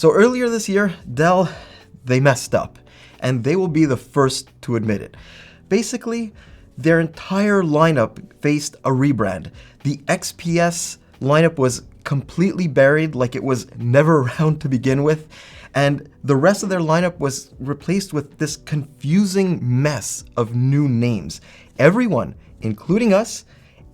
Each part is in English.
So earlier this year, Dell, they messed up, and they will be the first to admit it. Basically, their entire lineup faced a rebrand. The XPS lineup was completely buried, like it was never around to begin with, and the rest of their lineup was replaced with this confusing mess of new names. Everyone, including us,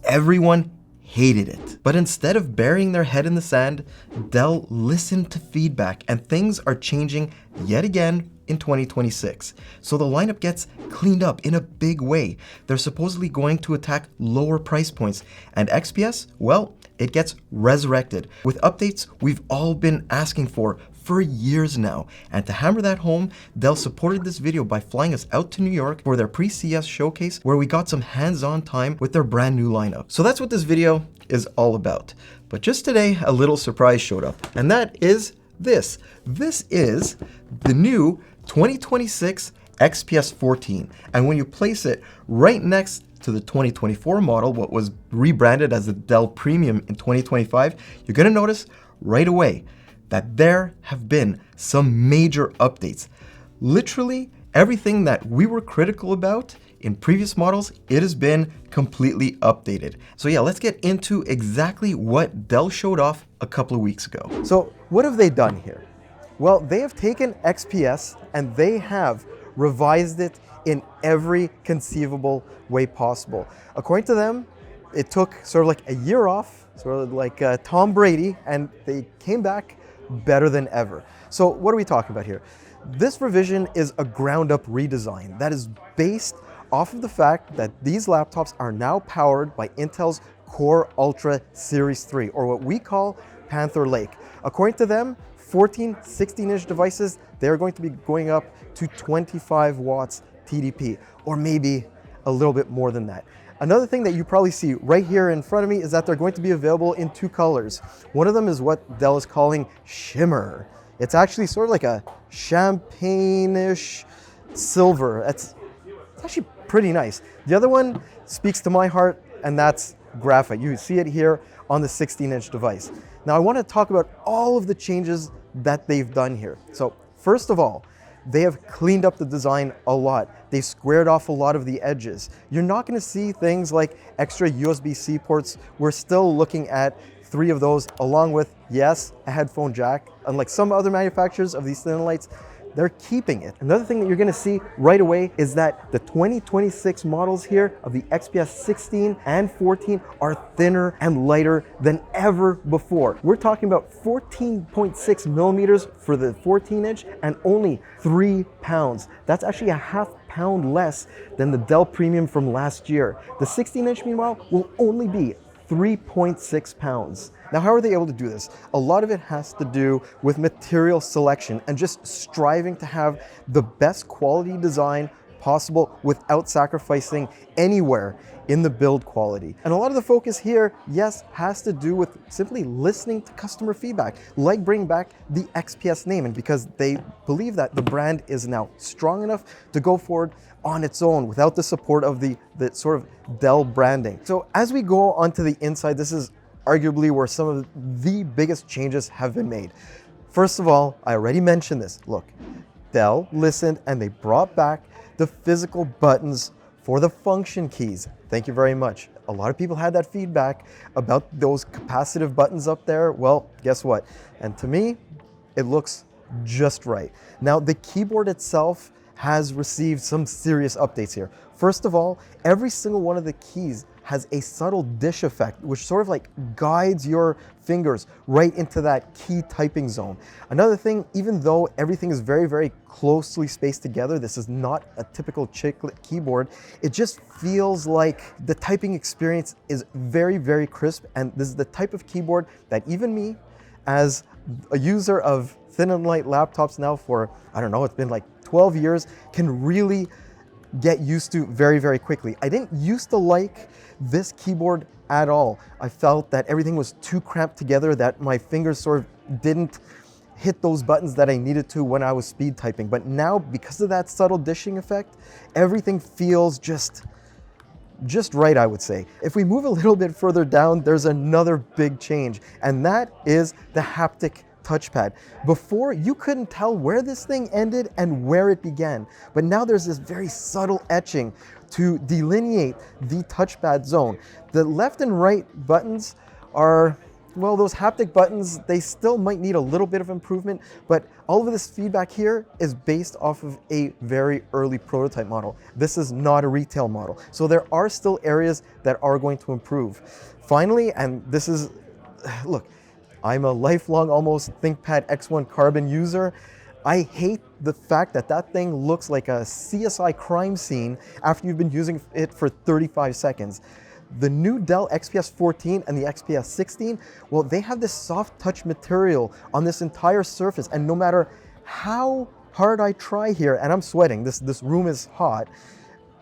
everyone hated it. But instead of burying their head in the sand, Dell listened to feedback, and things are changing yet again in 2026. So the lineup gets cleaned up in a big way. They're supposedly going to attack lower price points, and XPS, well, it gets resurrected with updates we've all been asking for years now. And to hammer that home, Dell supported this video by flying us out to New York for their pre-CES showcase, where we got some hands-on time with their brand new lineup. So that's what this video is all about. But just today, a little surprise showed up, and that is this. This is the new 2026 XPS 14. And when you place it right next to the 2024 model, what was rebranded as the Dell Premium in 2025, you're gonna notice right away that there have been some major updates. Literally everything that we were critical about in previous models, it has been completely updated. So yeah, let's get into exactly what Dell showed off a couple of weeks ago. So what have they done here? Well, they have taken XPS and they have revised it in every conceivable way possible. According to them, it took sort of like a year off, sort of like Tom Brady, and they came back better than ever. So what are we talking about here? This revision is a ground up redesign that is based off of the fact that these laptops are now powered by Intel's Core Ultra Series 3, or what we call Panther Lake. According to them, 14 16-inch devices, they're going to be going up to 25 watts TDP, or maybe a little bit more than that. Another thing that you probably see right here in front of me is that they're going to be available in two colors. One of them is what Dell is calling shimmer. It's actually sort of like a champagne-ish silver. It's actually pretty nice. The other one speaks to my heart, and that's graphite. You see it here on the 16-inch device. Now I want to talk about all of the changes that they've done here. So first of all, they have cleaned up the design a lot. They've squared off a lot of the edges. You're not going to see things like extra USB-C ports. We're still looking at 3 of those, along with, yes, a headphone jack. Unlike some other manufacturers of these thin lights, they're keeping it. Another thing that you're going to see right away is that the 2026 models here of the XPS 16 and 14 are thinner and lighter than ever before. We're talking about 14.6 millimeters for the 14-inch and only 3 pounds. That's actually a half pound less than the Dell Premium from last year. The 16-inch, meanwhile, will only be 3.6 pounds. Now, how are they able to do this? A lot of it has to do with material selection and just striving to have the best quality design possible without sacrificing anywhere in the build quality. And a lot of the focus here, yes, has to do with simply listening to customer feedback, like bringing back the XPS name, and because they believe that the brand is now strong enough to go forward on its own without the support of the sort of Dell branding. So as we go onto the inside, this is arguably where some of the biggest changes have been made. First of all, I already mentioned this. Look, Dell listened and they brought back the physical buttons for the function keys. Thank you very much. A lot of people had that feedback about those capacitive buttons up there. Well, guess what? And to me, it looks just right. Now, the keyboard itself has received some serious updates here. First of all, every single one of the keys has a subtle dish effect, which sort of like guides your fingers right into that key typing zone. Another thing, even though everything is very, very closely spaced together, this is not a typical chiclet keyboard, it just feels like the typing experience is very, very crisp. And this is the type of keyboard that even me, as a user of thin and light laptops now for, I don't know, it's been like 12 years, can really get used to very, very quickly. I didn't used to like this keyboard at all. I felt that everything was too cramped together, that my fingers sort of didn't hit those buttons that I needed to when I was speed typing. But now, because of that subtle dishing effect, everything feels just right, I would say. If we move a little bit further down, there's another big change, and that is the haptic touchpad. Before, you couldn't tell where this thing ended and where it began. But now there's this very subtle etching to delineate the touchpad zone. The left and right buttons are, well, those haptic buttons, they still might need a little bit of improvement, but all of this feedback here is based off of a very early prototype model. This is not a retail model. So there are still areas that are going to improve. Finally, and this is, look, I'm a lifelong almost ThinkPad X1 Carbon user. I hate the fact that that thing looks like a CSI crime scene after you've been using it for 35 seconds. The new Dell XPS 14 and the XPS 16, well, they have this soft touch material on this entire surface, and no matter how hard I try here, and I'm sweating, this room is hot,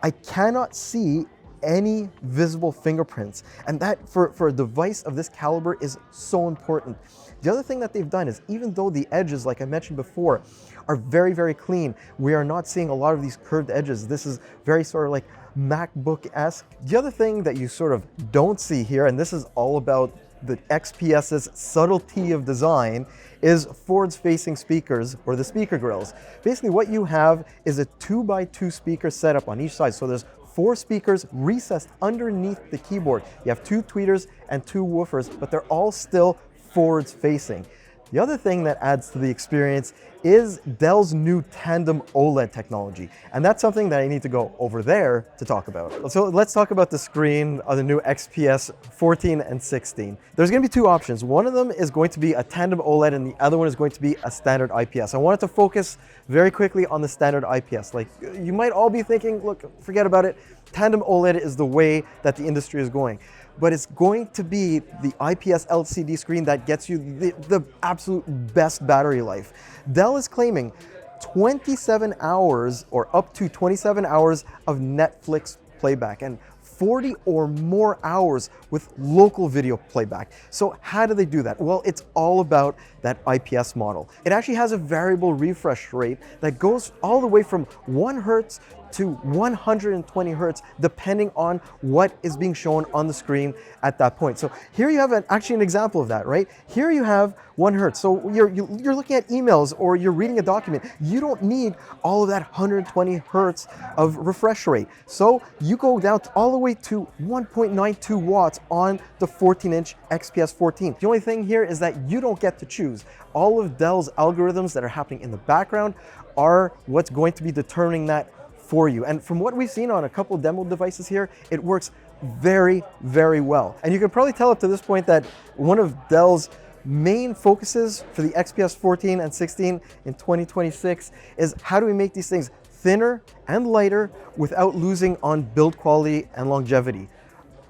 I cannot see any visible fingerprints. And that, for a device of this caliber, is so important. The other thing that they've done is, even though the edges, like I mentioned before, are very, very clean, we are not seeing a lot of these curved edges. This is very sort of like MacBook-esque. The other thing that you sort of don't see here, and this is all about the XPS's subtlety of design, is forward-facing speakers, or the speaker grills. Basically what you have is a 2x2 speaker setup on each side. So there's 4 speakers recessed underneath the keyboard. You have 2 tweeters and 2 woofers, but they're all still forwards facing. The other thing that adds to the experience is Dell's new Tandem OLED technology. And that's something that I need to go over there to talk about. So let's talk about the screen of the new XPS 14 and 16. There's going to be 2 options. One of them is going to be a Tandem OLED and the other one is going to be a standard IPS. I wanted to focus very quickly on the standard IPS. Like, you might all be thinking, look, forget about it. Tandem OLED is the way that the industry is going. But it's going to be the IPS LCD screen that gets you the absolute best battery life. Dell is claiming 27 hours or up to 27 hours of Netflix playback and 40 or more hours with local video playback. So how do they do that? Well, it's all about that IPS model. It actually has a variable refresh rate that goes all the way from 1 Hertz to 120 Hertz, depending on what is being shown on the screen at that point. So here you have actually an example of that, right? Here you have 1 Hertz. So you're looking at emails or you're reading a document. You don't need all of that 120 Hertz of refresh rate. So you go down all the way to 1.92 watts on the 14-inch XPS 14. The only thing here is that you don't get to choose. All of Dell's algorithms that are happening in the background are what's going to be determining that for you. And from what we've seen on a couple demo devices here, it works very, very well. And you can probably tell up to this point that one of Dell's main focuses for the XPS 14 and 16 in 2026 is how do we make these things thinner and lighter without losing on build quality and longevity.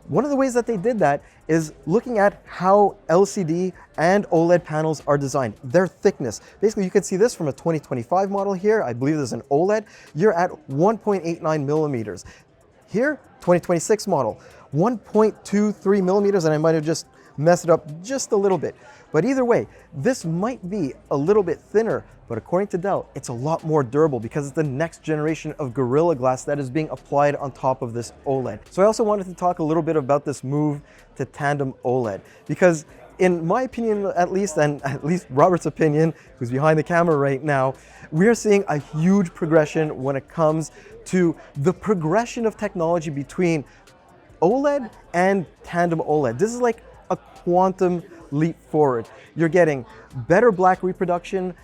One of the ways that they did that is looking at how LCD and OLED panels are designed, their thickness. Basically, you can see this from a 2025 model here. I believe there's an OLED. You're at 1.89 millimeters. Here, 2026 model, 1.23 millimeters, and I might have just messed it up just a little bit. But either way, this might be a little bit thinner, but according to Dell, it's a lot more durable because it's the next generation of Gorilla Glass that is being applied on top of this OLED. So I also wanted to talk a little bit about this move to Tandem OLED, because in my opinion, at least, and at least Robert's opinion, who's behind the camera right now, we're seeing a huge progression when it comes to the progression of technology between OLED and Tandem OLED. This is like a quantum leap forward. You're getting better black reproduction,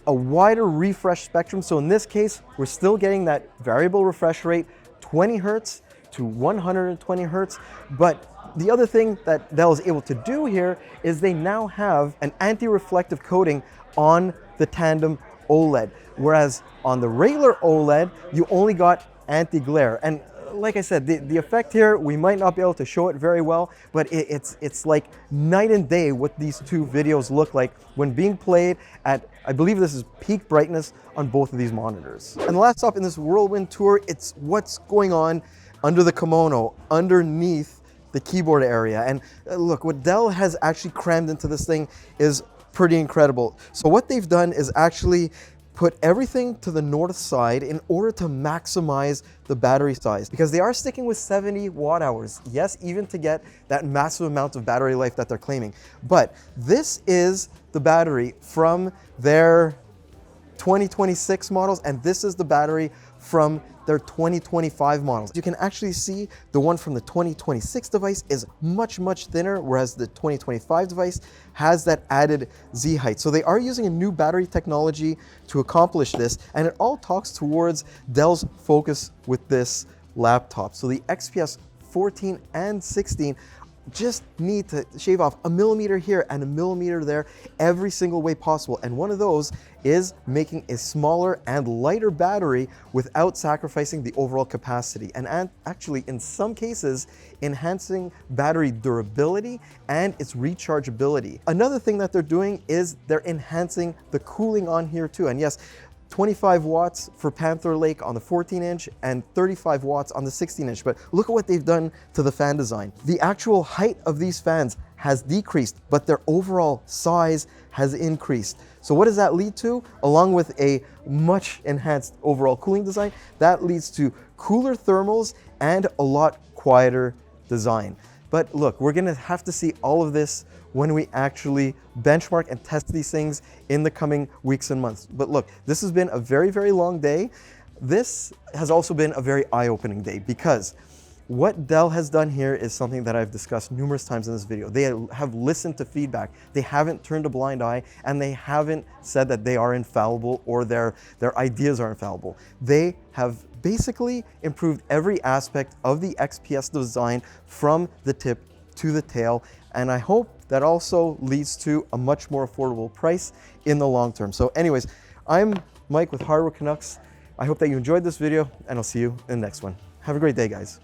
a wider refresh spectrum. So in this case, we're still getting that variable refresh rate, 20 Hertz to 120 Hertz. But the other thing that Dell is able to do here is they now have an anti-reflective coating on the Tandem OLED. Whereas on the regular OLED, you only got anti-glare. And like I said, the effect here, we might not be able to show it very well, but it's like night and day what these 2 videos look like when being played at, I believe this is peak brightness on both of these monitors. And the last stop in this whirlwind tour, it's what's going on under the kimono, underneath the keyboard area. And look, what Dell has actually crammed into this thing is pretty incredible. So what they've done is actually put everything to the north side in order to maximize the battery size, because they are sticking with 70 watt hours. Yes, even to get that massive amount of battery life that they're claiming. But this is the battery from their 2026 models, and this is the battery from their 2025 models. You can actually see the one from the 2026 device is much, much thinner, whereas the 2025 device has that added Z height. So they are using a new battery technology to accomplish this, and it all talks towards Dell's focus with this laptop. So the XPS 14 and 16 just need to shave off a millimeter here and a millimeter there every single way possible. And one of those is making a smaller and lighter battery without sacrificing the overall capacity. And actually, in some cases, enhancing battery durability and its rechargeability. Another thing that they're doing is they're enhancing the cooling on here too. And yes, 25 watts for Panther Lake on the 14-inch and 35 watts on the 16-inch. But look at what they've done to the fan design. The actual height of these fans has decreased, but their overall size has increased. So what does that lead to? Along with a much enhanced overall cooling design, that leads to cooler thermals and a lot quieter design. But look, we're gonna have to see all of this when we actually benchmark and test these things in the coming weeks and months. But look, this has been a very, very long day. This has also been a very eye-opening day, because what Dell has done here is something that I've discussed numerous times in this video. They have listened to feedback. They haven't turned a blind eye, and they haven't said that they are infallible or their ideas are infallible. They have basically improved every aspect of the XPS design from the tip to the tail, and I hope that also leads to a much more affordable price in the long term. So anyways, I'm Mike with Hardware Canucks. I hope that you enjoyed this video, and I'll see you in the next one. Have a great day, guys.